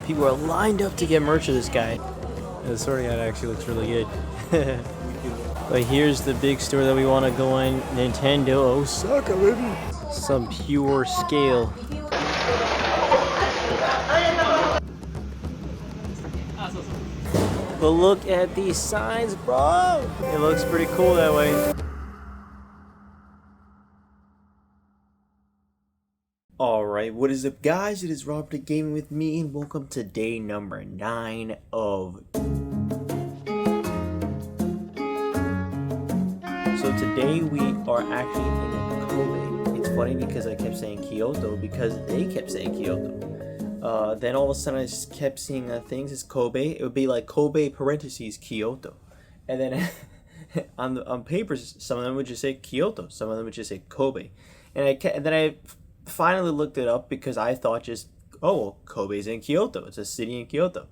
People are lined up to get merch of this guy. The sorting hat actually looks really good. But here's the big store that we want to go in. Nintendo Osaka, baby. Some pure scale. But look at these signs, bro. It looks pretty cool that way. Alright, what is up guys? It is Robert at Gaming with Me, and welcome to day number 9 of... So today we are actually in Kobe. It's funny because I kept saying Kyoto because they kept saying Kyoto. Then all of a sudden I just kept seeing things as Kobe. It would be like Kobe parentheses Kyoto. And then on papers, some of them would just say Kyoto. Some of them would just say Kobe. And then I finally looked it up because I thought just, oh, well, Kobe's in Kyoto. It's a city in Kyoto.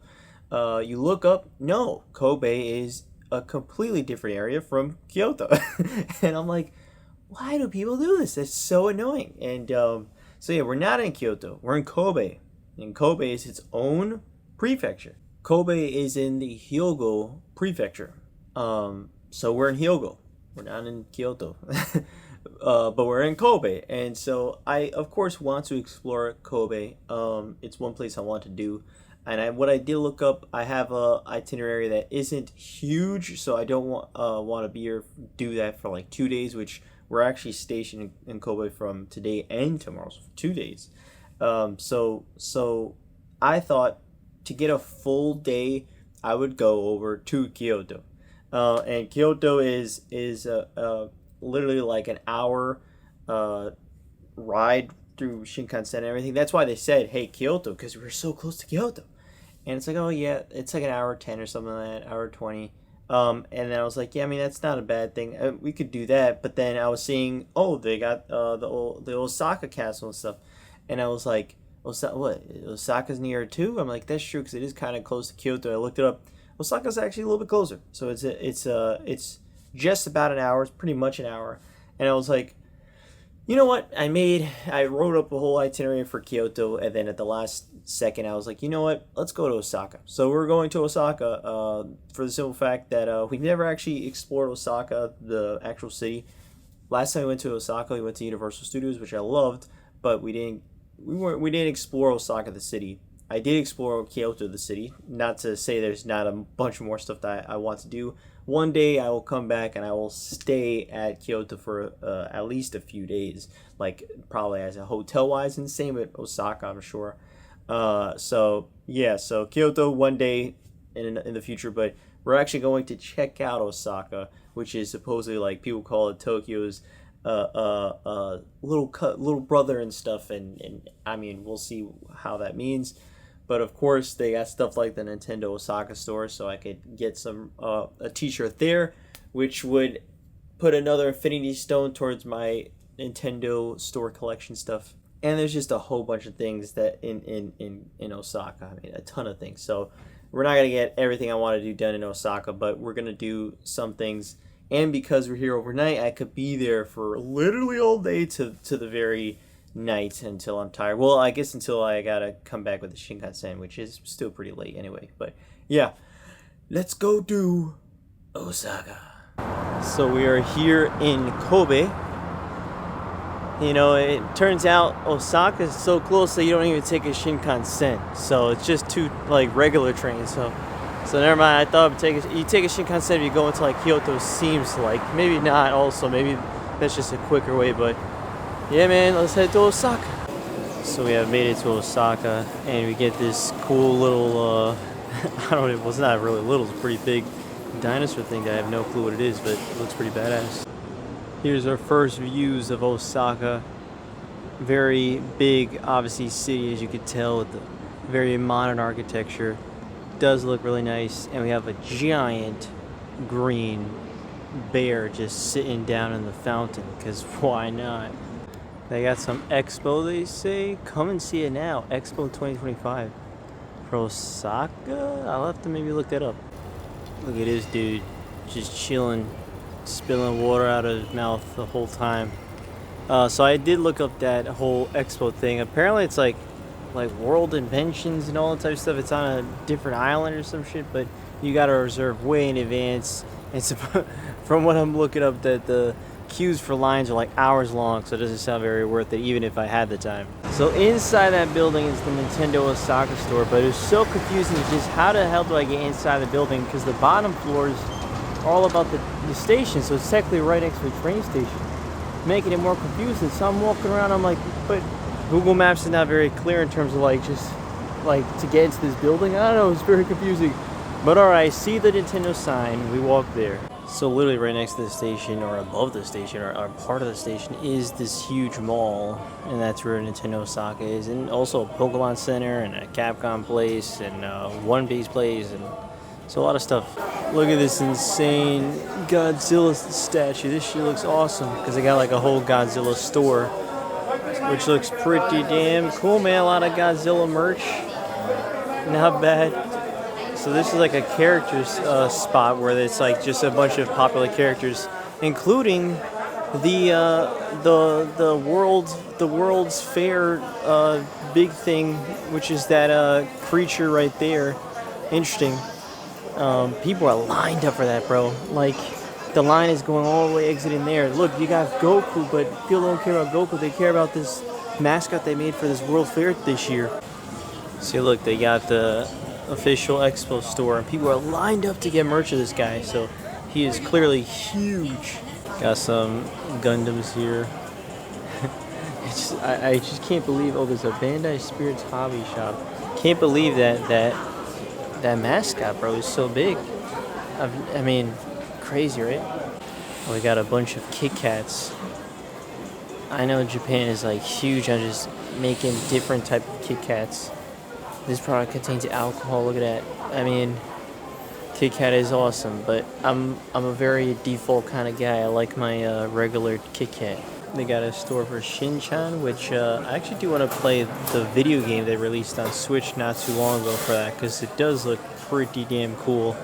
You look up, no, Kobe is a completely different area from Kyoto. And I'm like, why do people do this? That's so annoying. And so yeah, we're not in Kyoto. We're in Kobe. And Kobe is its own prefecture. Kobe is in the Hyogo prefecture. So we're in Hyogo. We're not in Kyoto. But we're in Kobe, and so I of course want to explore Kobe. It's one place I want to do, and what I did look up, I have a itinerary that isn't huge, so I don't want to be here do that for like 2 days, which we're actually stationed in Kobe from today and tomorrow, so for 2 days. So I thought to get a full day, I would go over to Kyoto, and Kyoto is literally like an hour ride through Shinkansen and everything. That's why they said, hey, Kyoto, because we were so close to Kyoto. And it's like, oh yeah, it's like an hour 10 or something like that, hour 20. And then I was like, yeah, I mean, that's not a bad thing. We could do that. But then I was seeing, oh, they got the Osaka castle and stuff. And I was like, Osaka's near too? I'm like, that's true, because it is kind of close to Kyoto. I looked it up. Osaka's actually a little bit closer. So it's just about an hour. It's pretty much an hour. And I was like, you know what? I wrote up a whole itinerary for Kyoto, and then at the last second I was like, you know what? Let's go to Osaka. So we're going to Osaka for the simple fact that we've never actually explored Osaka, the actual city. Last time we went to Osaka, we went to Universal Studios, which I loved, but we didn't explore Osaka the city. I did explore Kyoto the city. Not to say there's not a bunch more stuff that I want to do. One day I will come back and I will stay at Kyoto for at least a few days, like probably as a hotel wise, and same with Osaka, I'm sure. So Kyoto one day in the future, but we're actually going to check out Osaka, which is supposedly, like, people call it Tokyo's little brother and stuff, and I mean, we'll see how that means. But of course, they got stuff like the Nintendo Osaka store, so I could get some a t-shirt there, which would put another infinity stone towards my Nintendo store collection stuff. And there's just a whole bunch of things that in Osaka. I mean, a ton of things. So we're not gonna get everything I want to do done in Osaka, but we're gonna do some things. And because we're here overnight, I could be there for literally all day to the very night until I'm tired. Well, I guess until I gotta come back with the Shinkansen, which is still pretty late anyway. But yeah, let's go to Osaka. So we are here in Kobe. You know, it turns out Osaka is so close that you don't even take a Shinkansen. So it's just two like regular trains. So never mind. I thought you take a Shinkansen if you go into like Kyoto. Seems like maybe not. Also, maybe that's just a quicker way, but. Yeah, man, let's head to Osaka. So we have made it to Osaka, and we get this cool little, I don't know, well, it's not really little, it's a pretty big dinosaur thing that I have no clue what it is, but it looks pretty badass. Here's our first views of Osaka. Very big, obviously, city, as you can tell, with the very modern architecture. Does look really nice, and we have a giant green bear just sitting down in the fountain, because why not? They got some expo, they say. Come and see it now. Expo 2025. For Osaka? I'll have to maybe look that up. Look at this dude. Just chilling. Spilling water out of his mouth the whole time. So I did look up that whole expo thing. Apparently it's like like world inventions and all that type of stuff. It's on a different island or some shit, but you gotta reserve way in advance. It's from what I'm looking up, that the queues for lines are like hours long, so it doesn't sound very worth it even if I had the time. So inside that building is the Nintendo Osaka store, but it was so confusing just how the hell do I get inside the building, because the bottom floor is all about the station, so it's technically right next to the train station, making it more confusing. So I'm walking around, I'm like, but Google Maps is not very clear in terms of like just like to get into this building. I don't know, it's very confusing. But alright, see the Nintendo sign, we walk there. So literally right next to the station, or above the station, or part of the station, is this huge mall, and that's where Nintendo Osaka is, and also a Pokemon Center, and a Capcom place, and One Piece place, and so a lot of stuff. Look at this insane Godzilla statue. This shit looks awesome, because they got like a whole Godzilla store, which looks pretty damn cool, man. A lot of Godzilla merch, not bad. So this is like a characters spot where it's like just a bunch of popular characters, including the world's fair big thing, which is that creature right there. Interesting. People are lined up for that, bro. Like the line is going all the way exiting there. Look, you got Goku, but people don't care about Goku. They care about this mascot they made for this World Fair this year. See, look, they got the official expo store, and people are lined up to get merch of this guy, so he is clearly huge. Got some Gundams here. I just can't believe, oh, there's a Bandai Spirits hobby shop. Can't believe that mascot, bro, is so big. I mean, crazy, right? Oh, we got a bunch of Kit Kats. I know Japan is like huge on just making different type of Kit Kats. This product contains alcohol. Look at that. I mean, Kit Kat is awesome, but I'm a very default kind of guy. I like my regular Kit Kat. They got a store for Shin-chan, which I actually do want to play the video game they released on Switch not too long ago for that, because it does look pretty damn cool.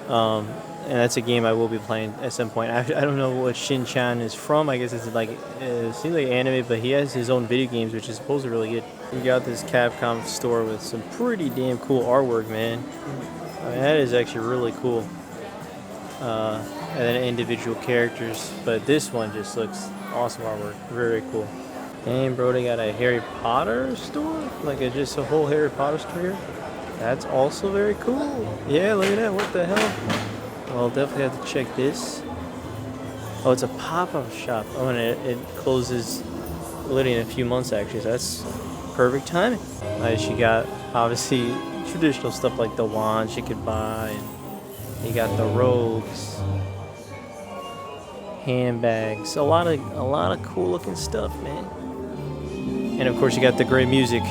And that's a game I will be playing at some point. I don't know what Shin-chan is from. I guess it's like, it seems like anime, but he has his own video games, which is supposed to be really good. You got this Capcom store with some pretty damn cool artwork, man. I mean, that is actually really cool. And then individual characters, but this one just looks awesome artwork. Very cool. And bro, they got a Harry Potter store? Like just a whole Harry Potter store here? That's also very cool. Yeah, look at that. What the hell? Well, definitely have to check this. Oh, it's a pop-up shop. Oh, and it closes literally in a few months, actually. So that's perfect timing. She got, obviously, traditional stuff like the wands you could buy. And you got the robes, handbags, a lot of cool-looking stuff, man. And of course, you got the great music.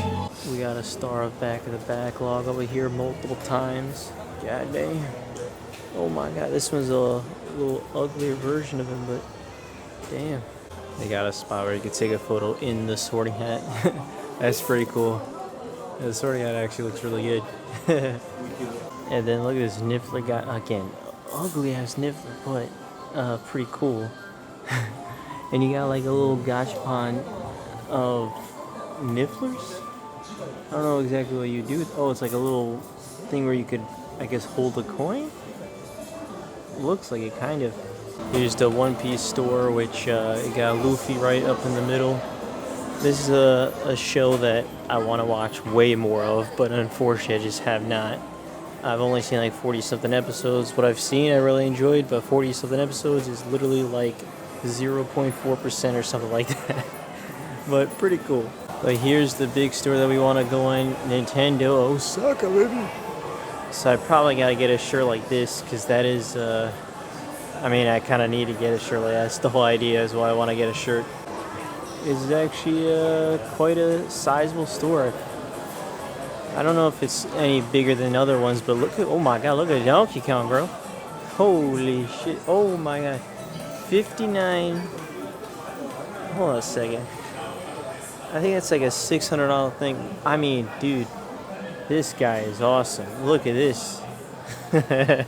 We got a star of back of the backlog over here multiple times. God dang. Oh my god, this one's a little uglier version of him, but damn. They got a spot where you can take a photo in the sorting hat. That's pretty cool. The sorting hat actually looks really good. And then look at this Niffler guy. Again, ugly ass Niffler, but pretty cool. And you got like a little gachapon of Nifflers? I don't know exactly what you do. Oh, it's like a little thing where you could, I guess, hold a coin? Looks like it, kind of. Here's the One Piece store, which it got Luffy right up in the middle. This is a show that I want to watch way more of, but unfortunately I just have not. I've only seen like 40-something episodes. What I've seen I really enjoyed, but 40-something episodes is literally like 0.4% or something like that. But pretty cool. But here's the big store that we want to go in, Nintendo Osaka, baby. So I probably got to get a shirt like this, because that is, I mean, I kind of need to get a shirt like that. That's the whole idea, is why I want to get a shirt. It's actually quite a sizable store. I don't know if it's any bigger than other ones, but look at, oh my god, look at Donkey Kong, bro. Holy shit, oh my god. 59, hold on a second. I think that's like a $600 thing. I mean, dude. This guy is awesome. Look at this. I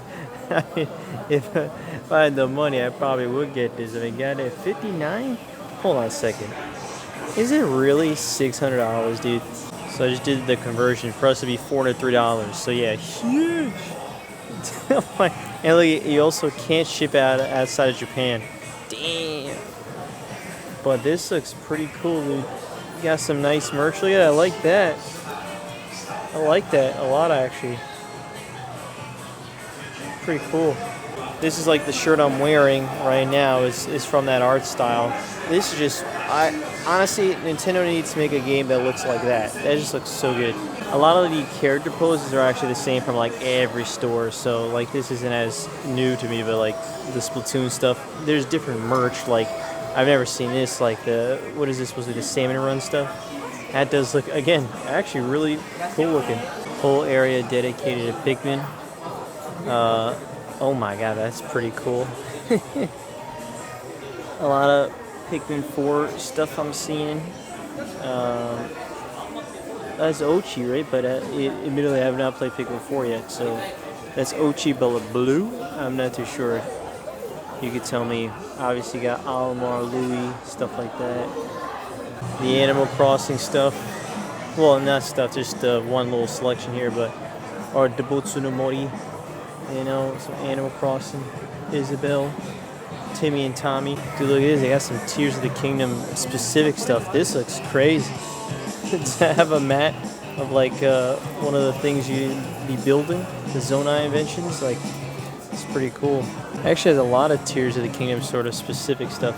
mean, if I had the money, I probably would get this. I mean, got it 59? Hold on a second. Is it really $600, dude? So I just did the conversion for us to be $403. So yeah, huge. And look, you also can't ship outside of Japan. Damn. But this looks pretty cool, dude. You got some nice merch. Look at that. I like that. I like that a lot, actually. Pretty cool. This is like the shirt I'm wearing right now is from that art style. This is just, honestly, Nintendo needs to make a game that looks like that. That just looks so good. A lot of the character poses are actually the same from like every store, so like this isn't as new to me, but like the Splatoon stuff, there's different merch. Like I've never seen this, like what is this supposed to be, the Salmon Run stuff? That does look, again, actually really cool looking. Whole area dedicated to Pikmin. Oh my god, that's pretty cool. A lot of Pikmin 4 stuff I'm seeing. That's Ochi, right? But admittedly, I have not played Pikmin 4 yet, so that's Ochi Bella Blue. I'm not too sure. You could tell me. Obviously, you got Almar, Louis, stuff like that. The Animal Crossing stuff. Well, not stuff, just one little selection here, but or Debutsu no Mori. You know, some Animal Crossing, Isabelle, Timmy and Tommy. Dude, look at this. They got some Tears of the Kingdom specific stuff. This looks crazy. To have a mat of like one of the things you'd be building, the Zonai inventions, like it's pretty cool. Actually, has a lot of Tears of the Kingdom sort of specific stuff.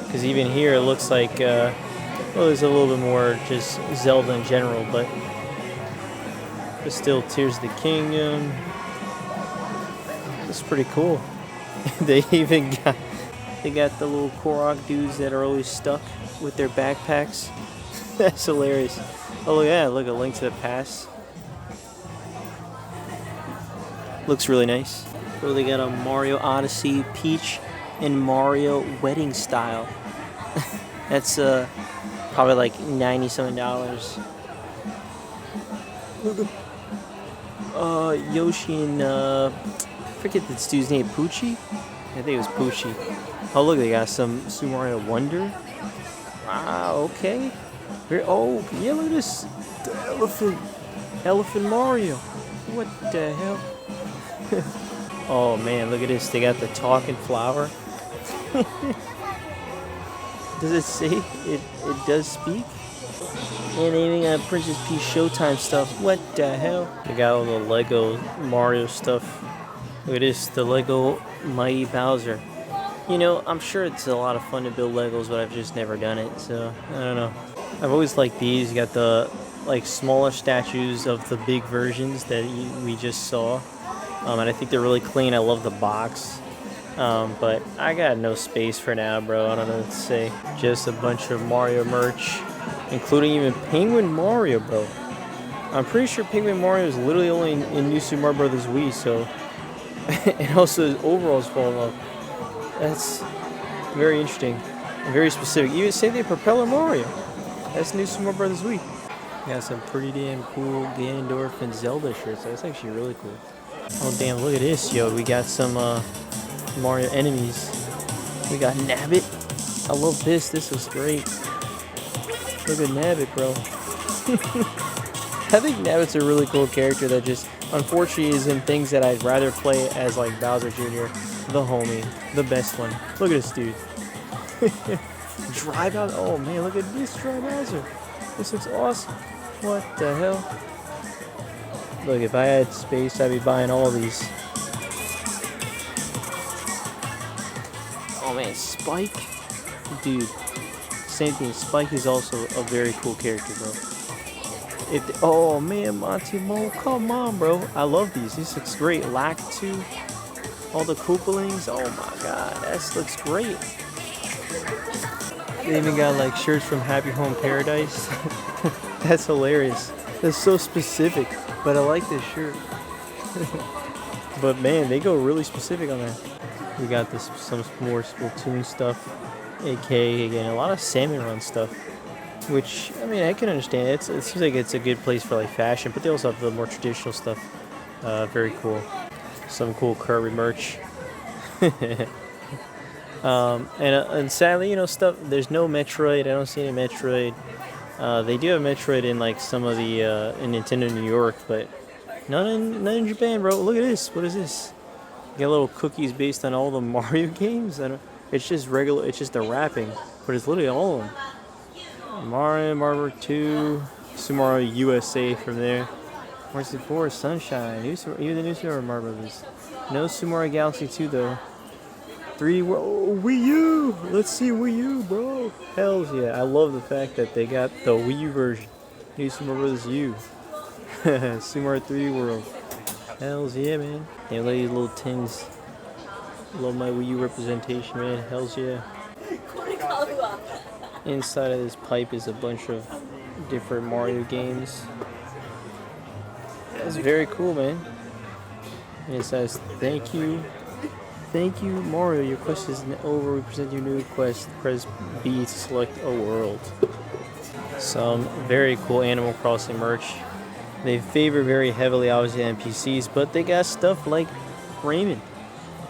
Because even here, it looks like, well, there's a little bit more just Zelda in general, but still Tears of the Kingdom. It's pretty cool. They even got the little Korok dudes that are always stuck with their backpacks. That's hilarious. Oh yeah, look, a Link to the Past. Looks really nice. Oh, they got a Mario Odyssey, Peach, and Mario wedding style. That's probably like $90-something. Look at Yoshi and forget this dude's name, Poochie? I think it was Poochie. Oh look, they got some Super Mario Wonder. Wow, okay. Oh, yeah, look at this. The Elephant Mario. What the hell? Oh man, look at this. They got the talking flower. Does it say it does speak? And they even got Princess Peach Showtime stuff. What the hell? They got all the Lego Mario stuff. Look at this, the Lego Mighty Bowser. You know, I'm sure it's a lot of fun to build Legos, but I've just never done it, so I don't know. I've always liked these. You got the like smaller statues of the big versions that we just saw, and I think they're really clean. I love the box, but I got no space for now, bro. I don't know what to say. Just a bunch of Mario merch, including even Penguin Mario, bro. I'm pretty sure Penguin Mario is literally only in New Super Mario Bros. Wii, so and also his overalls falling off. That's very interesting and very specific. Even say they Propeller Mario. That's New Super Mario Bros. Wii. Got some pretty damn cool Ganondorf and Zelda shirts. That's actually really cool. Oh damn, look at this, yo. We got some Mario enemies. We got Nabbit. I love this. This was great. Look at Nabbit, bro. I think Nabbit's a really cool character that just, unfortunately, is in things that I'd rather play as like Bowser Jr., the homie, the best one. Look at this dude. Dry Bowser. Oh man, look at this Dry Bowser. This looks awesome. What the hell? Look, if I had space, I'd be buying all these. Oh man, Spike? Dude, same thing. Spike is also a very cool character, bro. Oh man, Monty Mo, come on, bro. I love these. This looks great. Lactu, all the Koopalings. Oh my god, that looks great. They even got like shirts from Happy Home Paradise. That's hilarious. That's so specific, but I like this shirt. But man, they go really specific on that. We got this some more Splatoon stuff, AK again, a lot of Salmon Run stuff. Which, I mean, I can understand. It seems like it's a good place for like fashion, but they also have the more traditional stuff. Very cool. Some cool Kirby merch. And sadly, you know, stuff. There's no Metroid. I don't see any Metroid. They do have Metroid in like some of the in Nintendo New York, but none in Japan, bro. Look at this. What is this? You got little cookies based on all the Mario games. It's just regular. It's just the wrapping, but it's literally all of them. Mario 2, Super Mario USA from there. Mario 64, Sunshine, even the new Super Mario Brothers. No Super Mario Galaxy 2 though. 3 Wii U. Let's see Wii U, bro. Hells yeah! I love the fact that they got the Wii U version. New Super Mario Brothers U. Super Mario 3 World. Hells yeah, man. They have these little tins. Love my Wii U representation, man. Hells yeah. Inside of this pipe is a bunch of different Mario games. That's very cool, man. And it says, thank you, Mario. Your quest is over. We present your new quest. Press B to select a world. Some very cool Animal Crossing merch. They favor very heavily, obviously, NPCs, but they got stuff like Raymond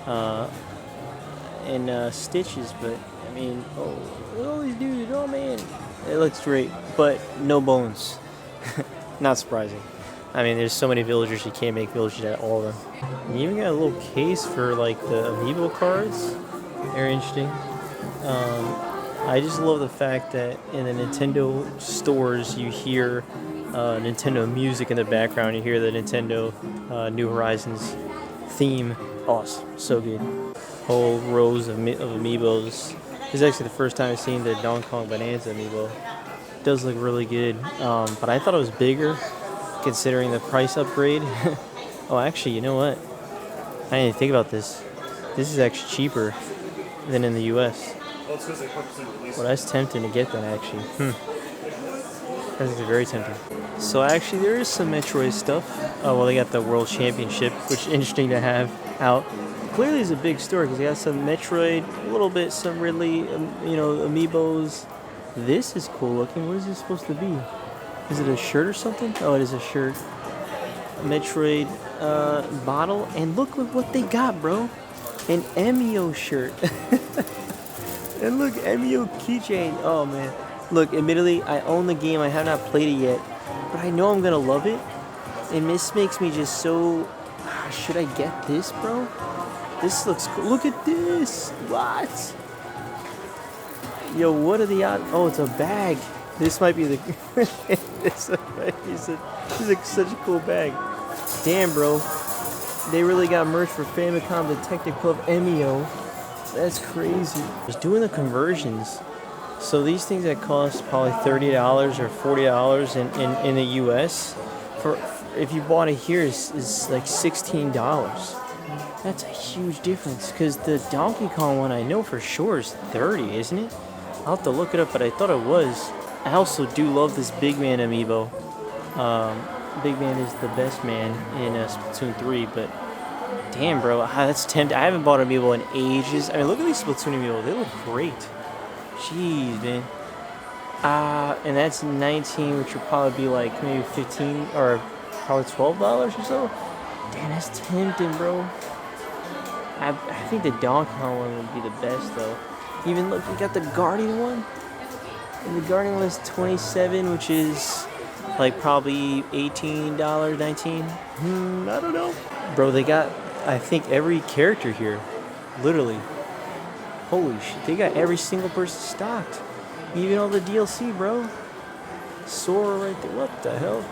and Stitches. But I mean, oh, look at all these dudes. Oh man, it looks great, but no bones. Not surprising. I mean, there's so many villagers, you can't make villagers at all of them. And you even got a little case for like the amiibo cards. Very interesting. I just love the fact that in the Nintendo stores you hear Nintendo music in the background. You hear the Nintendo New Horizons theme. Awesome, so good. Whole rows of amiibos. This is actually the first time I've seen the Donkey Kong Bonanza amiibo. It does look really good, but I thought it was bigger considering the price upgrade. Oh, actually, you know what? I didn't even think about this. This is actually cheaper than in the US. Well, that's tempting to get that, actually. That's very tempting. So actually, there is some Metroid stuff. Oh, well, they got the World Championship, which is interesting to have out. Clearly, it's a big store because they got some Metroid, a little bit, some Ridley, amiibos. This is cool looking. What is this supposed to be? Is it a shirt or something? Oh, it is a shirt. A Metroid bottle. And look what they got, bro. An Emio shirt. And look, Emio keychain. Oh, man. Look, admittedly, I own the game. I have not played it yet. But I know I'm going to love it. And this makes me just so... should I get this, bro? This looks cool. Look at this. What? Yo, what are the odds? Oh, it's a bag. This might be the... this is such a cool bag. Damn, bro. They really got merch for Famicom Detective Club Emio. That's crazy. Just doing the conversions. So these things that cost probably $30 or $40 in the US, for if you bought it here is like $16. That's a huge difference because the Donkey Kong one I know for sure is $30, isn't it? I'll have to look it up, but I thought it was. I also do love this Big Man amiibo. Big Man is the best man in Splatoon 3, but damn, bro, that's tempting. I haven't bought an amiibo in ages. I mean, look at these Splatoon amiibo. They look great. Jeez, man. And that's 19, which would probably be like maybe 15 or probably $12 or so. Damn, that's tempting, bro. I think the Donkey Kong one would be the best, though. Even look, we got the Guardian one. And the Guardian one is $27, which is like probably $18, $19. I don't know. Bro, they got, I think, every character here. Literally. Holy shit, they got every single person stocked. Even all the DLC, bro. Sora right there. What the hell?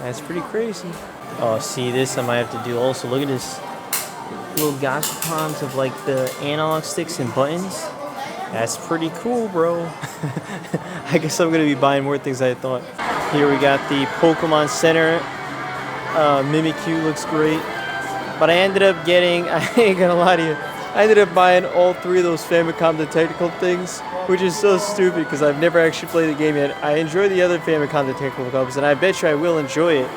That's pretty crazy. Oh, see, this I might have to do also. Look at this. Little gashapons of like the analog sticks and buttons. That's pretty cool, bro. I guess I'm gonna be buying more things than I thought. Here we got the Pokemon Center. Mimikyu looks great. But I ended up getting, I ain't gonna lie to you, I ended up buying all 3 of those Famicom Detective things, which is so stupid because I've never actually played the game yet. I enjoy the other Famicom Detective Clubs, and I bet you I will enjoy it.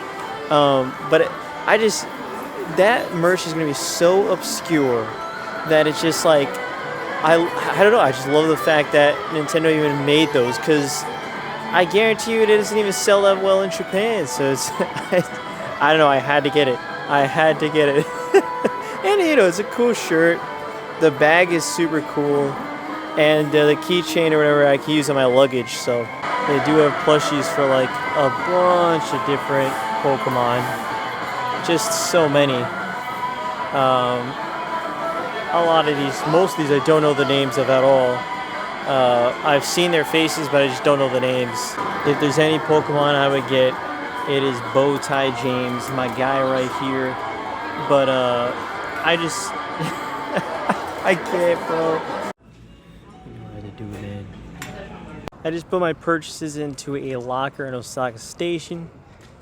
But I just, that merch is going to be so obscure that it's just like, I don't know, I just love the fact that Nintendo even made those, because I guarantee you it doesn't even sell that well in Japan, so it's, I don't know, I had to get it. I had to get it. And you know, it's a cool shirt. The bag is super cool. And the keychain or whatever I can use on my luggage, so They do have plushies for like a bunch of different Pokemon. Just so many. A lot of these, most of these I don't know the names of at all. I've seen their faces, but I just don't know the names. If there's any Pokemon I would get, it is Bowtie James, my guy right here. But I just, I can't, bro. You know how to do it, man. I just put my purchases into a locker in Osaka Station,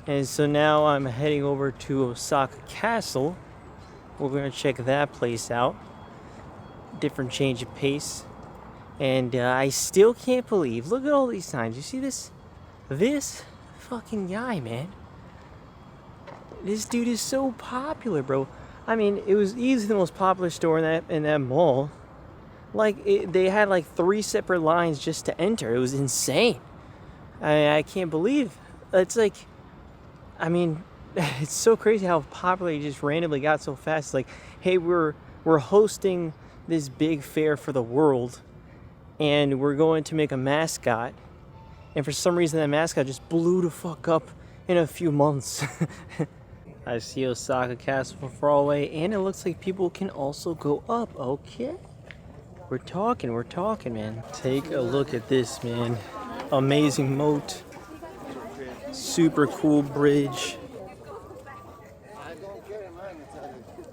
and so now I'm heading over to Osaka Castle. We're gonna check that place out. Different change of pace. And I still can't believe, look at all these signs. You see this? This fucking guy, man. This dude is so popular, bro. I mean, it was easily the most popular store in that mall. Like, they had like 3 separate lines just to enter. It was insane. I can't believe. It's like, I mean, it's so crazy how popular it just randomly got so fast. It's like, hey, we're hosting this big fair for the world, and we're going to make a mascot. And for some reason, that mascot just blew the fuck up in a few months. I see Osaka Castle from far away, and it looks like people can also go up. Okay. We're talking, man. Take a look at this, man. Amazing moat. Super cool bridge.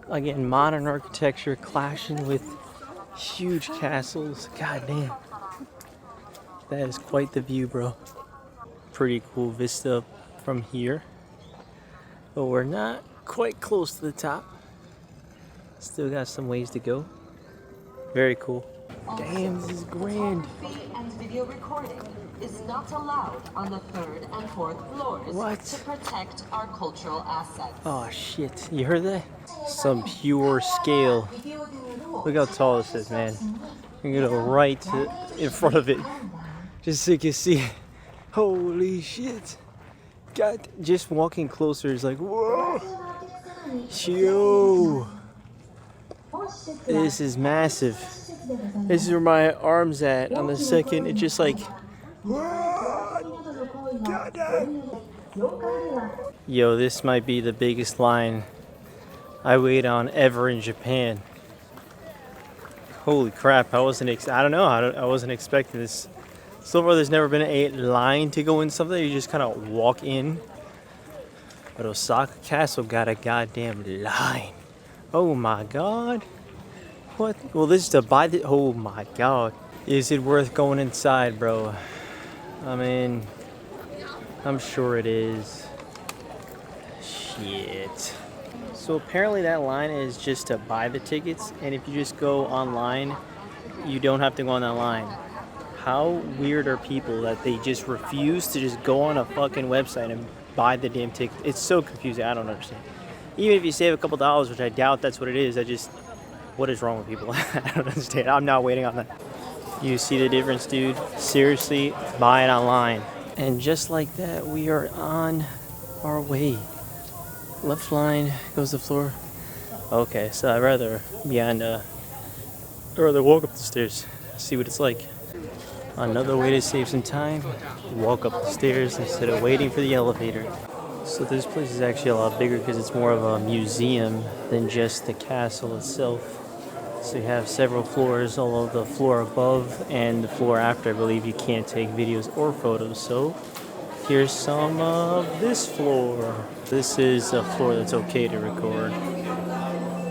Again, modern architecture clashing with huge castles. God damn. That is quite the view, bro. Pretty cool vista from here. But we're not quite close to the top. Still got some ways to go. Very cool. Damn, this is grand. And video recording is not allowed on the 3rd and 4th floors. What? To protect our cultural assets. Oh shit, you heard that? Some pure scale. Look how tall this is, man. I'm gonna go right in front of it, just so you can see. Holy shit. God, just walking closer is like, whoa. Yo. This is massive. This is where my arm's at on the second. It's just like, yo, this might be the biggest line I wait on ever in Japan. Holy crap! I wasn't expecting this. So far, there's never been a line to go in something. You just kind of walk in. But Osaka Castle got a goddamn line. Oh my god. What? Well, this is to buy the. Oh my god. Is it worth going inside, bro? I mean, I'm sure it is. Shit. So apparently that line is just to buy the tickets, and if you just go online, you don't have to go on that line. How weird are people that they just refuse to just go on a fucking website and buy the damn ticket? It's so confusing. I don't understand. Even if you save a couple dollars, which I doubt that's what it is, what is wrong with people? I don't understand. I'm not waiting on that. You see the difference, dude? Seriously, buy it online. And just like that, we are on our way. Left line goes to the floor. Okay, so I'd rather walk up the stairs, see what it's like. Another way to save some time, walk up the stairs instead of waiting for the elevator. So this place is actually a lot bigger because it's more of a museum than just the castle itself. So you have several floors, although the floor above and the floor after, I believe you can't take videos or photos. So here's some of this floor. This is a floor that's okay to record.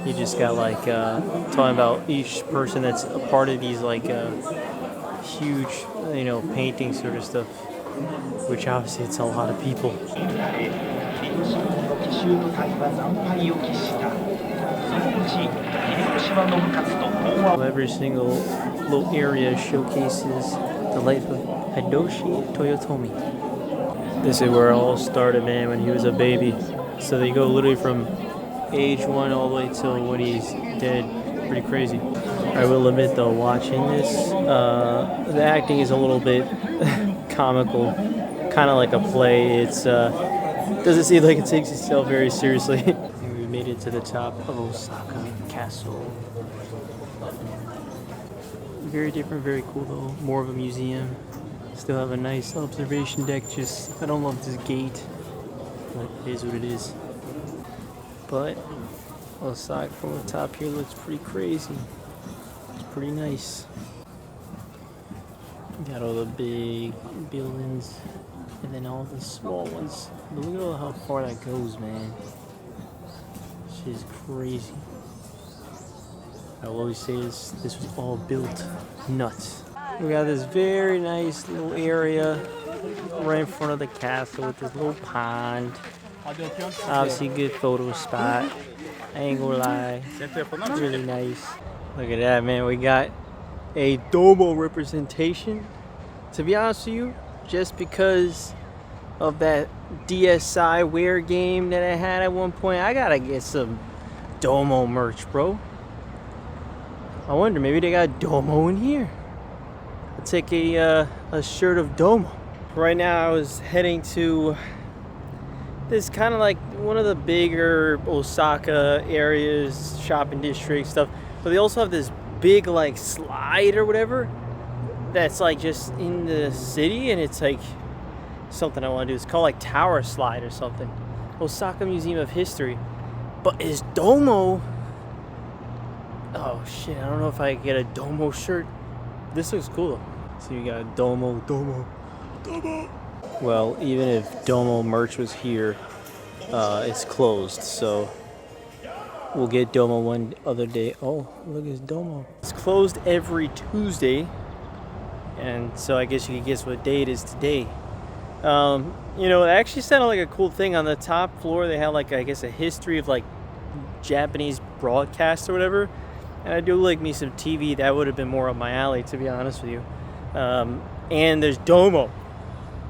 You just got like, talking about each person that's a part of these like huge, painting sort of stuff, which obviously it's a lot of people. Every single little area showcases the life of Hideyoshi Toyotomi. This is where it all started, man, when he was a baby. So they go literally from age 1 all the way till when he's dead. Pretty crazy. I will admit though, watching this, the acting is a little bit comical, kind of like a play. It's doesn't seem like it takes itself very seriously. We made it to the top of Osaka Castle. Very different, very cool though. More of a museum. Still have a nice observation deck. Just, I don't love this gate, but it is what it is. But Osaka from the top here looks pretty crazy. It's pretty nice. Got all the big buildings and then all the small ones. But look at how far that goes, man. This is crazy. I will always say this was all built nuts. We got this very nice little area right in front of the castle with this little pond. Obviously good photo spot. I ain't gonna lie. Really nice. Look at that, man. We got a Domo representation. To be honest with you, just because of that DSi Wear game that I had at one point, I gotta get some Domo merch, bro. I wonder, maybe they got Domo in here. I'll take a shirt of Domo. Right now I was heading to this kind of like one of the bigger Osaka areas, shopping district stuff. But they also have this big like slide or whatever that's like just in the city, and it's like something I want to do. It's called like Tower Slide or something. Osaka Museum of History. But is Domo... Oh shit, I don't know if I can get a Domo shirt. This looks cool though. So you got Domo. Well, even if Domo merch was here, it's closed, so we'll get Domo one other day. Oh, look, it's Domo. It's closed every Tuesday, and so I guess you can guess what day it is today. You know, it actually sounded like a cool thing. On the top floor, they had like, I guess, a history of like Japanese broadcast or whatever. And I do like me some TV. That would have been more up my alley, to be honest with you. And there's Domo.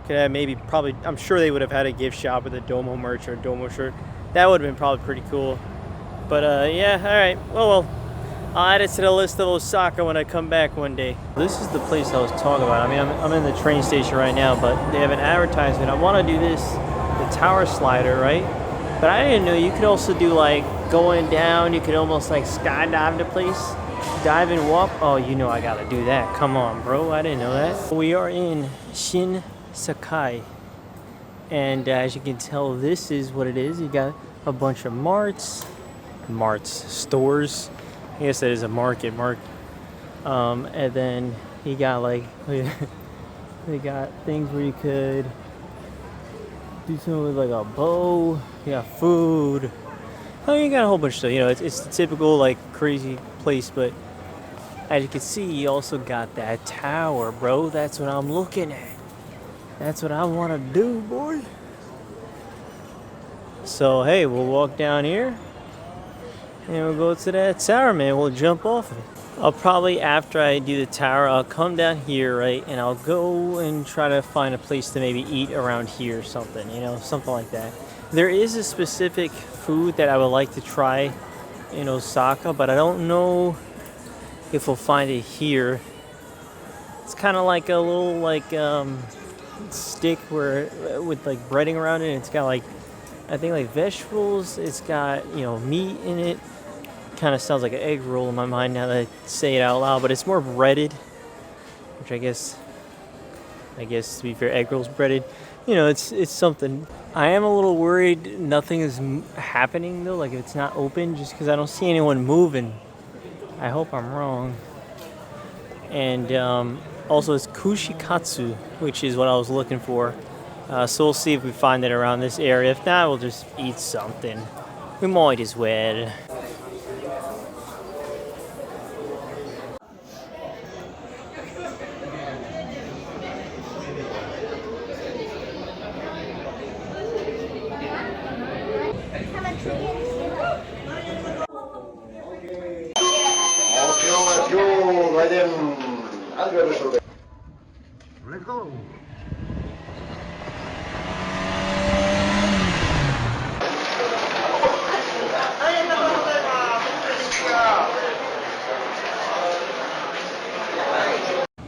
Could have maybe, probably, I'm sure they would have had a gift shop with a Domo merch or a Domo shirt. That would have been probably pretty cool. But yeah, all right. Well, I'll add it to the list of Osaka when I come back one day. This is the place I was talking about. I mean, I'm in the train station right now, but they have an advertisement. I want to do this, the tower slider, right? But I didn't know you could also do like going down. You could almost like skydive the place, dive and walk. Oh, you know I gotta do that. Come on, bro. I didn't know that. We are in Shin Sakai, and as you can tell, this is what it is. You got a bunch of stores. I guess that is a market. And then you got like they got things where you could do something with like a bow. You got food. Oh, you got a whole bunch of stuff. You know, it's the typical like crazy place, but as you can see, you also got that tower, bro. That's what I'm looking at. That's what I want to do, boy. So hey, we'll walk down here and we'll go to that tower, man. We'll jump off of it. I'll probably, after I do the tower, I'll come down here, right? And I'll go and try to find a place to maybe eat around here or something, you know, something like that. There is a specific food that I would like to try in Osaka, but I don't know if we'll find it here. It's kind of like a little like stick where with like breading around it. It's got like, I think like vegetables. It's got, you know, meat in it. Kind of sounds like an egg roll in my mind now that I say it out loud, but it's more breaded, which I guess to be fair, egg roll's breaded. You know, it's something. I am a little worried nothing is happening though, like if it's not open, just because I don't see anyone moving. I hope I'm wrong. And also it's Kushikatsu, which is what I was looking for. So we'll see if we find it around this area. If not, we'll just eat something. We might as well. Let's go.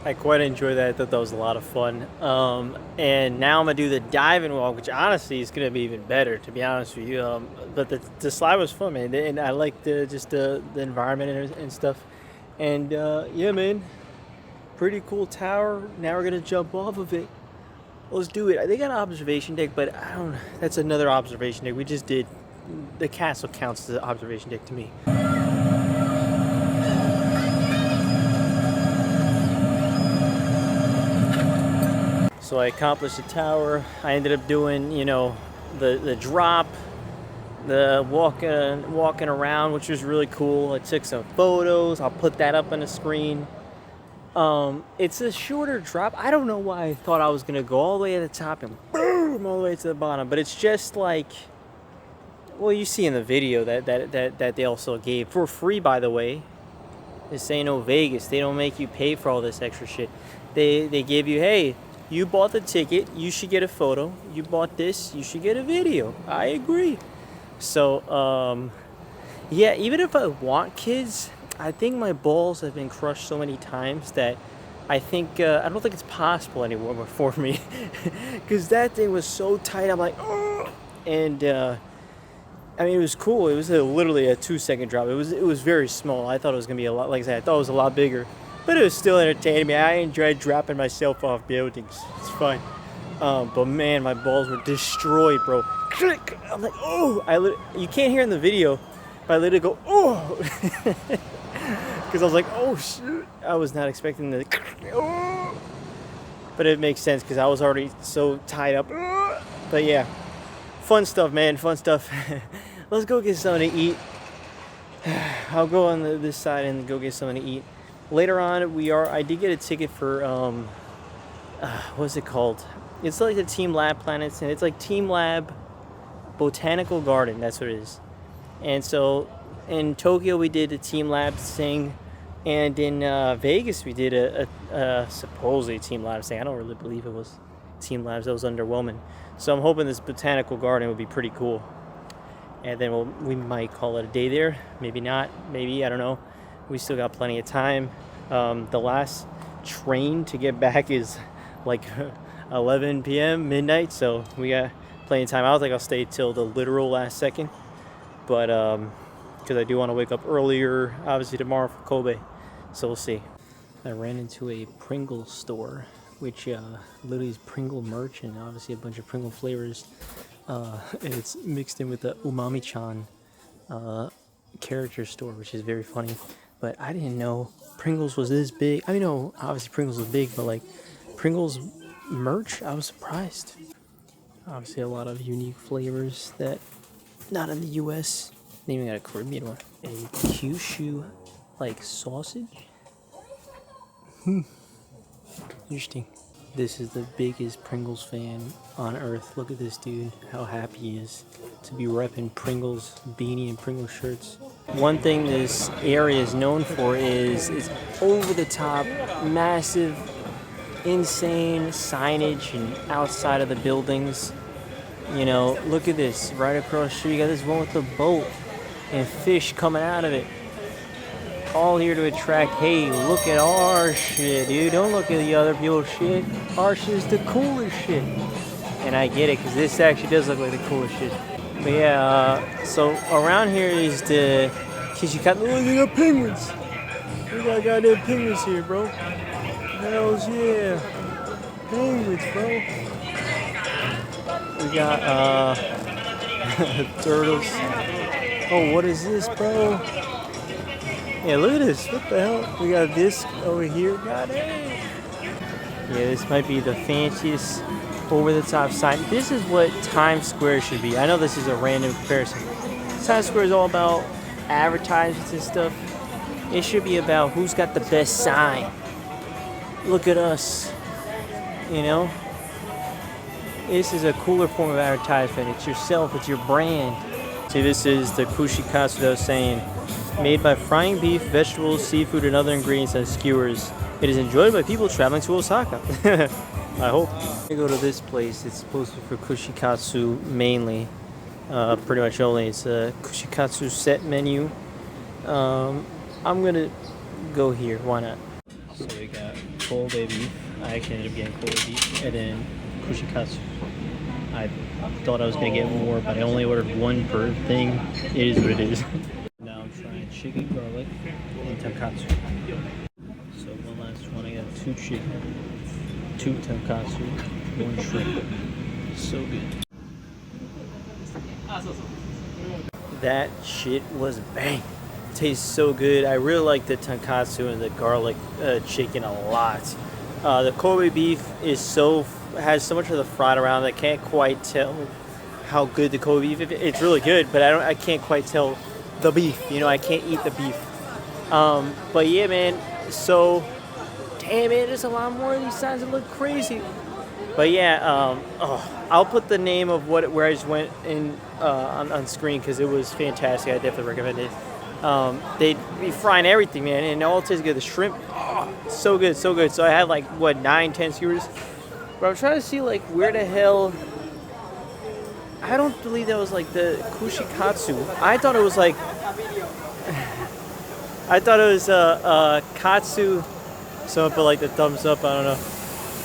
I quite enjoyed that. I thought that was a lot of fun. And now I'm gonna do the diving walk, which honestly is gonna be even better, to be honest with you. But the slide was fun, man, and I liked the environment and stuff. And yeah, man, pretty cool tower. Now we're gonna jump off of it. Let's do it. They got an observation deck, but I don't. That's another observation deck. We just did. The castle counts as an observation deck to me. So I accomplished the tower. I ended up doing, you know, the drop, the walking around, which was really cool. I took some photos. I'll put that up on the screen. It's a shorter drop. I don't know why I thought I was gonna go all the way at the top and boom all the way to the bottom, but it's just like, well, you see in the video that they also gave for free, by the way. This ain't no Vegas. They don't make you pay for all this extra shit. They give you, hey, you bought the ticket, you should get a photo. You bought this, you should get a video. I agree. So, yeah, even if I want kids, I think my balls have been crushed so many times that I think, I don't think it's possible anymore for me. Because that thing was so tight, I'm like, oh! And, I mean, it was cool. It was literally a 2-second drop. It was very small. I thought it was going to be a lot, like I said, I thought it was a lot bigger. But it was still entertaining me. I enjoyed dropping myself off buildings. It's fun. But man, my balls were destroyed, bro. Click! I'm like, oh! You can't hear in the video, but I literally go, oh! Because I was like, oh, shoot. I was not expecting the, oh! But it makes sense because I was already so tied up. But yeah, fun stuff, man. Fun stuff. Let's go get something to eat. I'll go on this side and go get something to eat. Later on, I did get a ticket for, what's it called? It's like the TeamLab Planets, and it's like TeamLab Botanical Garden, that's what it is. And so, in Tokyo, we did a TeamLab thing, and in Vegas, we did a supposedly TeamLab thing. I don't really believe it was TeamLabs. That was underwhelming. So I'm hoping this Botanical Garden would be pretty cool. And then we might call it a day there. Maybe not. Maybe, I don't know. We still got plenty of time. The last train to get back is like 11 p.m. midnight, so we got plenty of time. I don't think I'll stay till the literal last second, but because I do want to wake up earlier, obviously tomorrow for Kobe, so we'll see. I ran into a Pringles store, which literally is Pringle merch and obviously a bunch of Pringle flavors. And it's mixed in with the Umami-chan character store, which is very funny. But I didn't know Pringles was this big. I mean, no, obviously Pringles was big, but like Pringles merch, I was surprised. Obviously a lot of unique flavors that not in the US. They even got a Caribbean one. A Kyushu like sausage. Interesting. This is the biggest Pringles fan on earth. Look at this dude, how happy he is to be repping Pringles beanie and Pringles shirts. One thing this area is known for is it's over the top, massive, insane signage and outside of the buildings. You know, look at this, right across the street, you got this one with the boat and fish coming out of it. All here to attract, hey, look at our shit, dude. Don't look at the other people's shit. Our shit is the coolest shit. And I get it, because this actually does look like the coolest shit. But yeah, so around here is the Kushikatsu. Look, we got penguins. We got goddamn penguins here, bro. Hells yeah. Penguins, bro. We got turtles. Oh, what is this, bro? Yeah, look at this. What the hell? We got this over here. God damn. Yeah, this might be the fanciest over-the-top sign. This is what Times Square should be. I know this is a random comparison. Times Square is all about advertisements and stuff. It should be about who's got the best sign. Look at us. You know? This is a cooler form of advertisement. It's yourself. It's your brand. See, this is the Kushikatsu that I was saying. Made by frying beef, vegetables, seafood, and other ingredients on skewers. It is enjoyed by people traveling to Osaka. I hope. I go to this place. It's supposed to be for Kushikatsu mainly. Pretty much only. It's a Kushikatsu set menu. I'm gonna go here. Why not? So we got Kobe beef. I actually ended up getting Kobe beef. And then Kushikatsu. I thought I was gonna get more, but I only ordered one per thing. It is what it is. Now I'm trying chicken garlic and tonkatsu. So one last one. I got sushi, 2 tonkatsu, 1 shrimp. So good. That shit was bang. Tastes so good. I really like the tonkatsu and the garlic chicken a lot. The Kobe beef has so much of the fat around. I can't quite tell how good the Kobe beef is. It's really good, but I can't quite tell the beef. You know, I can't eat the beef. But yeah, man. So, damn it, there's a lot more of these signs that look crazy. But yeah, I'll put the name of where I just went in on screen because it was fantastic. I definitely recommend it. They'd be frying everything, man, and it all tastes good. The shrimp, so good, so good. So I had like, what, 9, 10 skewers? But I'm trying to see, like, where the hell... I don't believe that was like the Kushikatsu. I thought it was like... I thought it was katsu. Someone put like the thumbs up, I don't know.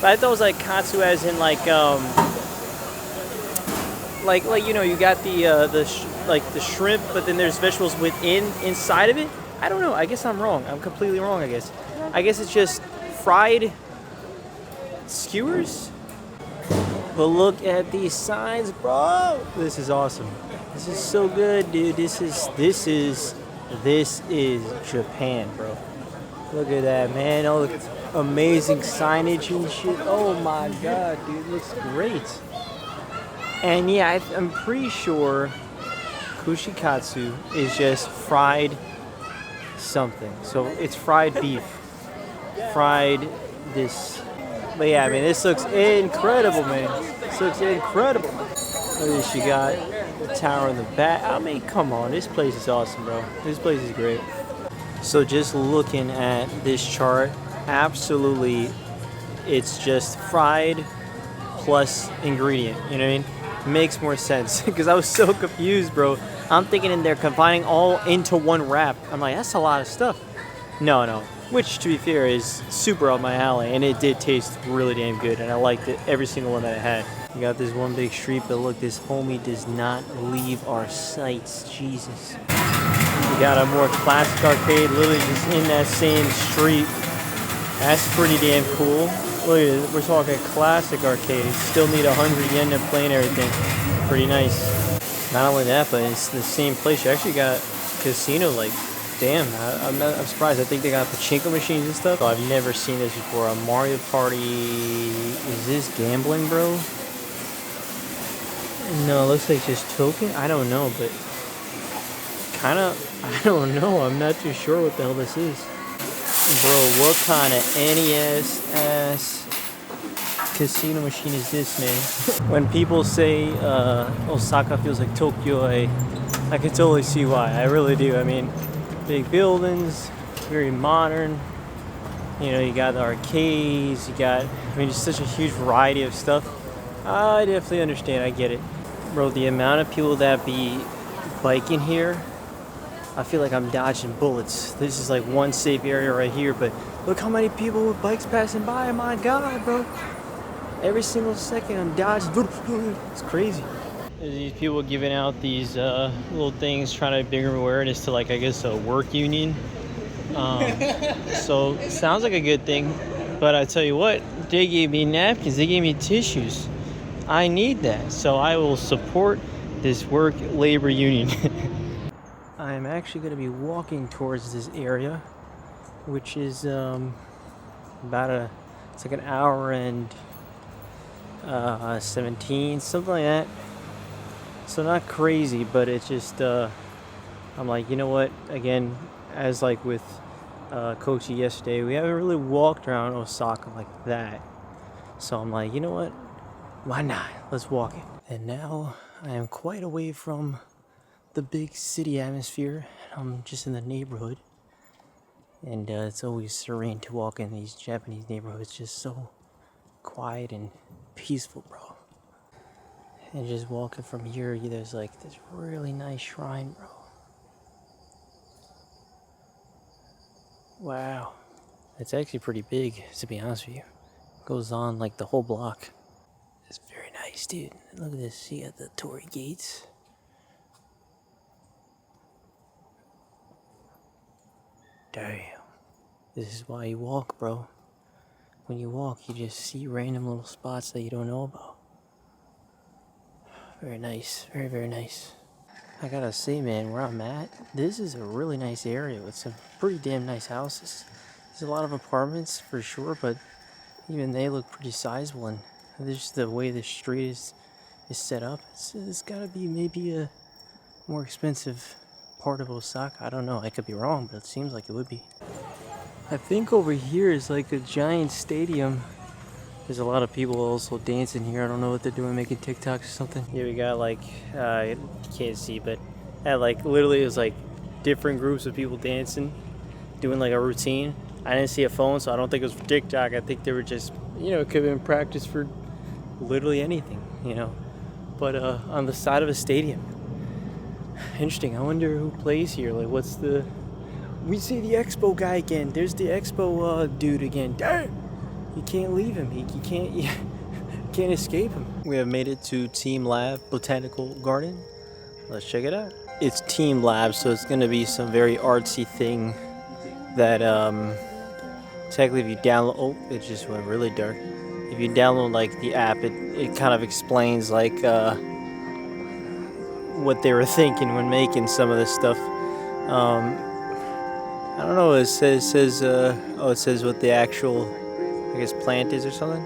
But I thought it was like katsu as in like you know, you got the shrimp, but then there's vegetables inside of it. I don't know. I guess I'm wrong. I'm completely wrong. I guess it's just fried skewers. But look at these signs, bro. This is awesome. This is so good, dude. This is Japan, bro. Look at that, man. All the amazing signage and shit. Oh my god, dude. It looks great. And yeah, I'm pretty sure Kushikatsu is just fried something. So it's fried beef. Fried this. But yeah, I mean, this looks incredible, man. This looks incredible. Look at this. You got the tower in the back. I mean, come on. This place is awesome, bro. This place is great. So just looking at this chart, absolutely, it's just fried plus ingredient. You know what I mean? Makes more sense because I was so confused, bro. I'm thinking they're combining all into one wrap. I'm like, that's a lot of stuff. No. Which, to be fair, is super up my alley, and it did taste really damn good, and I liked it, every single one that I had. We got this one big street, but look, this homie does not leave our sights. Jesus. We got a more classic arcade, literally just in that same street. That's pretty damn cool. Look at it, we're talking classic arcade. Still need 100 yen to play and everything. Pretty nice. Not only that, but it's the same place. You actually got casino, like, damn, I'm surprised. I think they got pachinko machines and stuff. Oh, I've never seen this before. A Mario Party. Is this gambling, bro? No, it looks like just token. I don't know, but kind of, I don't know. I'm not too sure what the hell this is. Bro, what kind of NES ass casino machine is this, man? When people say Osaka feels like Tokyo, I can totally see why. I really do. I mean, big buildings, very modern. You know, you got the arcades, you got, I mean, just such a huge variety of stuff. I definitely understand, I get it. Bro, the amount of people that be biking here, I feel like I'm dodging bullets. This is like one safe area right here, but look how many people with bikes passing by, my god, bro. Every single second I'm dodging. It's crazy. There's these people giving out these little things, trying to bring awareness to, like, I guess a work union. So sounds like a good thing, but I tell you what, they gave me napkins, they gave me tissues. I need that, so I will support this work labor union. I'm actually going to be walking towards this area, which is it's like an hour and 17, something like that. So not crazy, but it's just I'm like, you know what, again, as like with Kochi yesterday, we haven't really walked around Osaka like that. So I'm like, you know what, why not? Let's walk it. And now I am quite away from the big city atmosphere. I'm just in the neighborhood, and it's always serene to walk in these Japanese neighborhoods. Just so quiet and peaceful, bro. And just walking from here, there's like this really nice shrine, bro. Wow, it's actually pretty big, to be honest with you. It goes on like the whole block. It's very nice, dude. Look at this. You got the torii gates. Damn. This is why you walk, bro. when you walk, you just see random little spots that you don't know about. Very nice, very, very nice. I gotta say, man, where I'm at, this is a really nice area with some pretty damn nice houses. There's a lot of apartments for sure, but even they look pretty sizable, and just the way the street is set up, it's gotta be maybe a more expensive part of Osaka. I don't know, I could be wrong, but it seems like it would be. I think over here is like a giant stadium. There's a lot of people also dancing here. I don't know what they're doing, making TikToks or something. Here we got like, you can't see, but like literally it was like different groups of people dancing, doing like a routine. I didn't see a phone, so I don't think it was for TikTok. I think they were just, you know, it could have been practice for literally anything, you know. But on the side of a stadium. Interesting. I wonder who plays here. Like, what's the... We see the Expo guy again. There's the Expo dude again. Dang! You can't leave him. You can't escape him. We have made it to TeamLab Botanical Garden. Let's check it out. It's TeamLab, so it's going to be some very artsy thing that technically if you download... Oh, it just went really dark. If you download like the app, it kind of explains like what they were thinking when making some of this stuff. I don't know. It says oh, it says what the actual, I guess, plant is or something.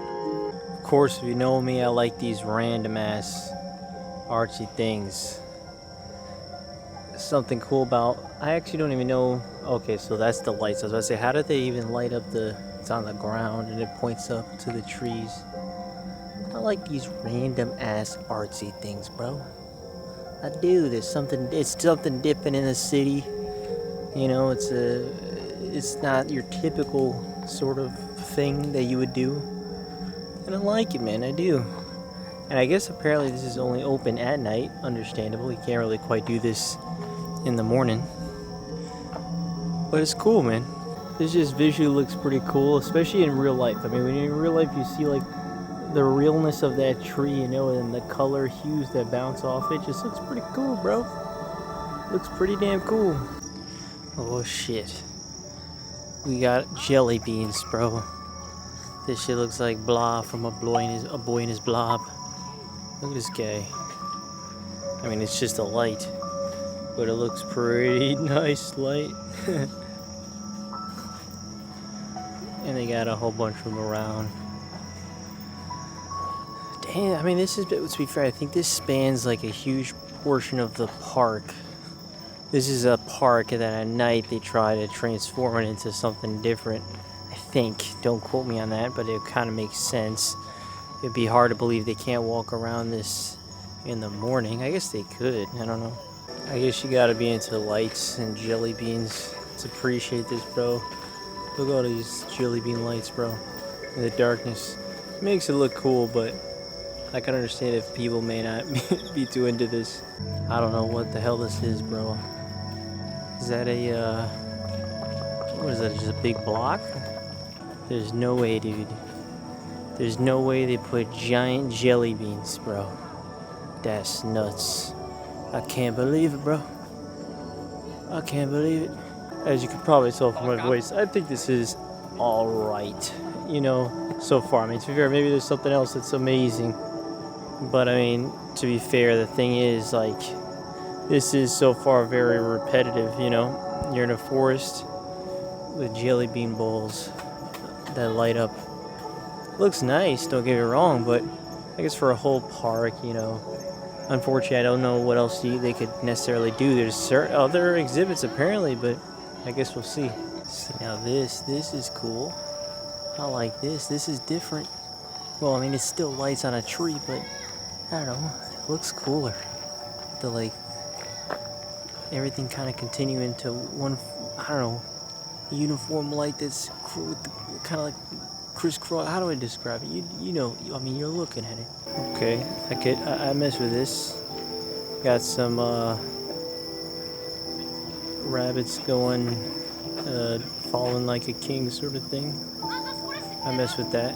Of course, if you know me, I like these random ass artsy things. Something cool about, I actually don't even know. Okay, so that's the lights. I was about to say, how did they even light up it's on the ground and it points up to the trees. I like these random ass artsy things, bro. I do. It's something different in the city. You know, it's not your typical sort of thing that you would do. And I like it, man, I do. And I guess apparently this is only open at night, understandable. You can't really quite do this in the morning. But it's cool, man. This just visually looks pretty cool, especially in real life. I mean, when in real life you see like the realness of that tree, you know, and the color hues that bounce off it, just looks pretty cool, bro. Looks pretty damn cool. Oh shit. We got jelly beans, bro. This shit looks like Blob from a boy in his blob. Look at this guy. I mean, it's just a light, but it looks pretty nice light. And they got a whole bunch of them around. Damn, I mean, this is, to be fair, I think this spans like a huge portion of the park. This is a park that at night they try to transform it into something different. I think. Don't quote me on that, but it kind of makes sense. It'd be hard to believe they can't walk around this in the morning. I guess they could. I don't know. I guess you gotta be into lights and jelly beans to appreciate this, bro. Look at all these jelly bean lights, bro. In the darkness. It makes it look cool, but I can understand if people may not be too into this. I don't know what the hell this is, bro. Is that a, what is that, just a big block? There's no way, dude. There's no way they put giant jelly beans, bro. That's nuts. I can't believe it, bro. I can't believe it. As you can probably tell from my voice, I think this is alright. You know, so far. I mean, to be fair, maybe there's something else that's amazing. But I mean, to be fair, the thing is, like, this is so far very repetitive, you know? You're in a forest with jelly bean bowls that light up. Looks nice, don't get me wrong, but I guess for a whole park, you know, unfortunately, I don't know what else they could necessarily do. There's certain other exhibits apparently, but I guess we'll see. See, now this is cool. I like this. This is different. Well, I mean, it's still lights on a tree, but I don't know. It looks cooler. The, like, everything kind of continuing to one, I don't know, uniform light that's kind of like crisscross. How do I describe it? You know, I mean, you're looking at it. Okay, I mess with this. Got some rabbits going, falling like a king sort of thing. I mess with that.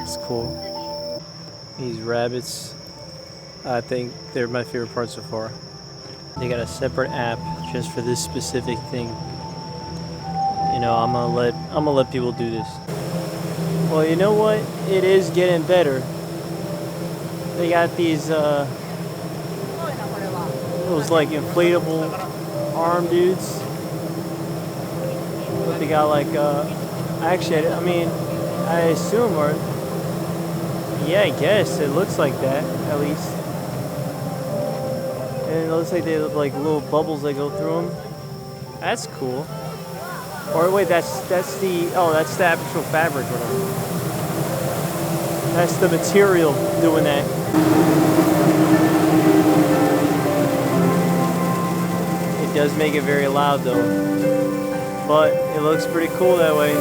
It's cool. These rabbits, I think they're my favorite part so far. They got a separate app just for this specific thing. You know, I'm gonna let people do this. Well, you know what? It is getting better. They got these those like inflatable arm dudes. They got like actually, I mean, I assume, or yeah, I guess it looks like that at least. And it looks like they have like little bubbles that go through them. That's cool. Or wait, that's the that's the actual fabric, whatever. That's the material doing that. It does make it very loud though, but it looks pretty cool that way.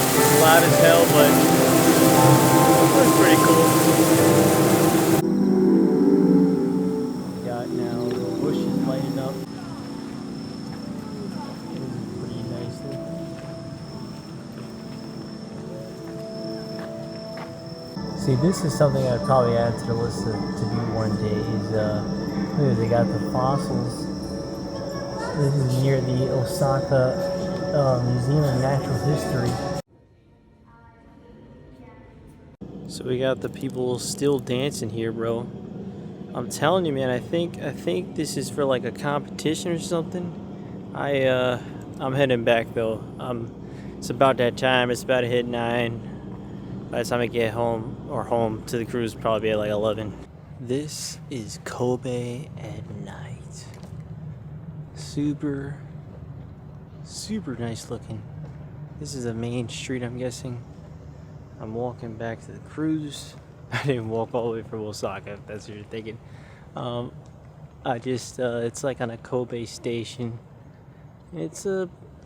It's loud as hell, but it looks pretty cool. We got now little bushes lighting up. This is pretty nice looking. See, this is something I'd probably add to the list to do one day. Is look, they got the fossils. This is near the Osaka Museum of Natural History. So we got the people still dancing here, bro. I'm telling you, man. I think this is for like a competition or something. I'm heading back though. It's about that time. It's about to hit 9. By the time I get home to the cruise, probably at like 11. This is Kobe at night. Super nice looking. This is a main street, I'm guessing. I'm walking back to the cruise. I didn't walk all the way from Osaka, if that's what you're thinking. It's like on a Kobe station.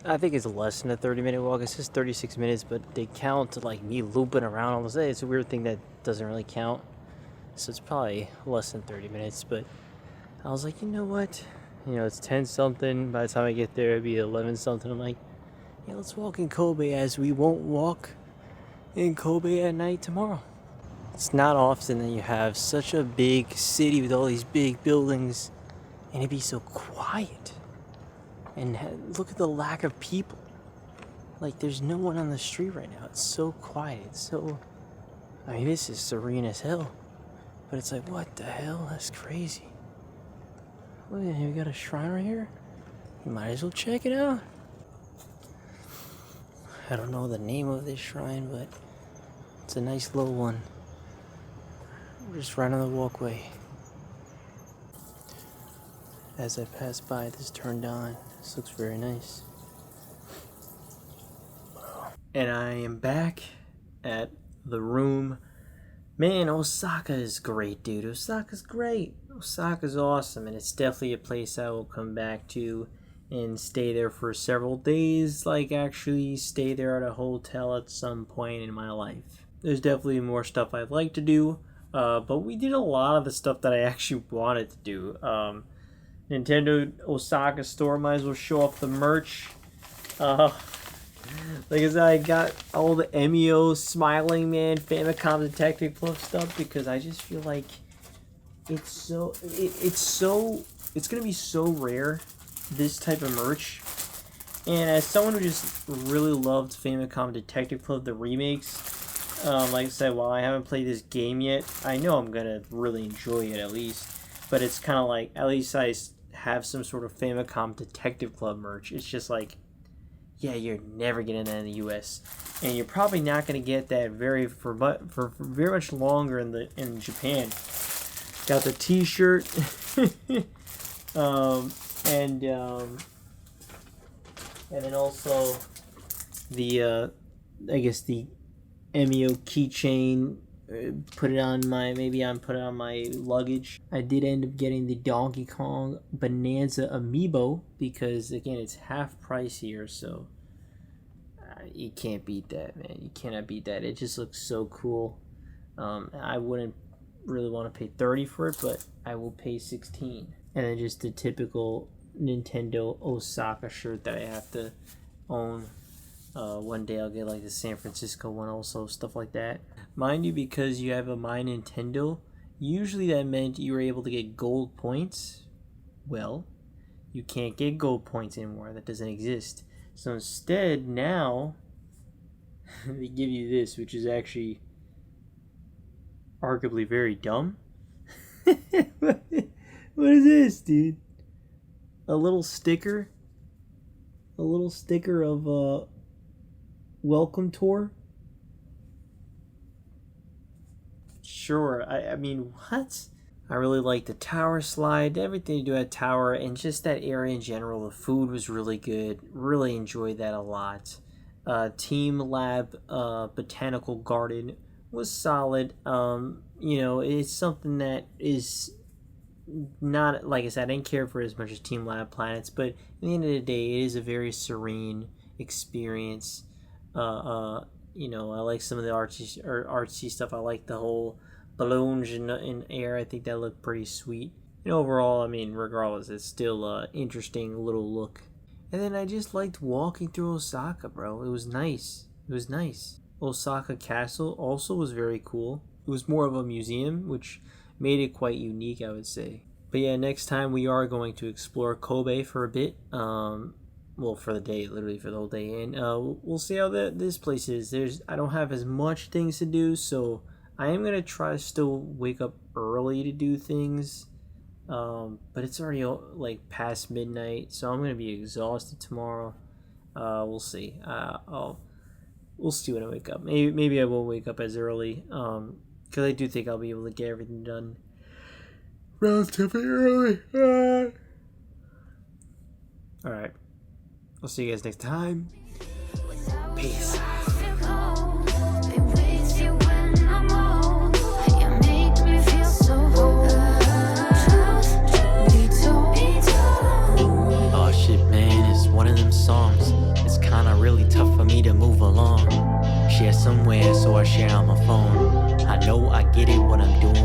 I think it's less than a 30-minute walk. It says 36 minutes, but they count to like me looping around all day. It's a weird thing that doesn't really count. So it's probably less than 30 minutes, but I was like, you know what? You know, it's 10 something. By the time I get there, it'd be 11 something. I'm like, yeah, let's walk in Kobe as we won't walk in Kobe at night tomorrow. It's not often that you have such a big city with all these big buildings and it'd be so quiet. And look at the lack of people. Like, there's no one on the street right now. It's so quiet. It's so... I mean, this is serene as hell. But it's like, what the hell? That's crazy. Look at here, we got a shrine right here. You might as well check it out. I don't know the name of this shrine, but it's a nice little one. We're just right on the walkway. As I pass by, this turned on. This looks very nice. And I am back at the room. Man, Osaka is great, dude. Osaka's great. Osaka's awesome, and it's definitely a place I will come back to and stay there for several days. Like, actually stay there at a hotel at some point in my life. There's definitely more stuff I'd like to do, but we did a lot of the stuff that I actually wanted to do. Nintendo Osaka store, might as well show off the merch. Like I said, I got all the MEO Smiling Man Famicom Detective Club stuff because I just feel like it's gonna be so rare, this type of merch. And as someone who just really loved Famicom Detective Club, the remakes, like I said, while I haven't played this game yet, I know I'm gonna really enjoy it at least. But it's kind of like, at least I have some sort of Famicom Detective Club merch. It's just like, yeah, you're never getting that in the U.S. and you're probably not going to get that for very much longer in Japan. Got the T-shirt, and then also the I guess the MEO keychain. Put it on my luggage. I did end up getting the Donkey Kong Bonanza amiibo because again it's half price here, so you can't beat that, man. You cannot beat that. It just looks so cool. I wouldn't really want to pay $30 for it, but I will pay $16. And then just the typical Nintendo Osaka shirt that I have to own. One day I'll get like the San Francisco one also, stuff like that. Mind you, because you have a My Nintendo, usually that meant you were able to get gold points. Well, you can't get gold points anymore. That doesn't exist. So instead, now they give you this, which is actually arguably very dumb. What is this, dude? A little sticker? A little sticker of a welcome tour? Sure, I mean, what? I really like the tower slide, everything to do at tower, and just that area in general. The food was really good. Really enjoyed that a lot. TeamLab Botanical Garden was solid. You know, it's something that is not, like I said, I didn't care for it as much as TeamLab Planets, but at the end of the day, it is a very serene experience. You know, I like some of the artsy stuff. I like the whole balloons in air. I think that looked pretty sweet. And overall, I mean, regardless, it's still an interesting little look. And then I just liked walking through Osaka, bro. It was nice. It was nice. Osaka Castle also was very cool. It was more of a museum, which made it quite unique, I would say. But yeah, next time we are going to explore Kobe for a bit. Well, for the day, literally for the whole day, and we'll see how this place is. I don't have as much things to do, so I am gonna try to still wake up early to do things. But it's already like past midnight, so I'm gonna be exhausted tomorrow. We'll see. We'll see when I wake up. Maybe I will wake up as early. Because I do think I'll be able to get everything done relatively early. All right. I'll see you guys next time. Peace. Oh shit, man, it's one of them songs. It's kinda really tough for me to move along. Share somewhere, so I share on my phone. I know I get it, what I'm doing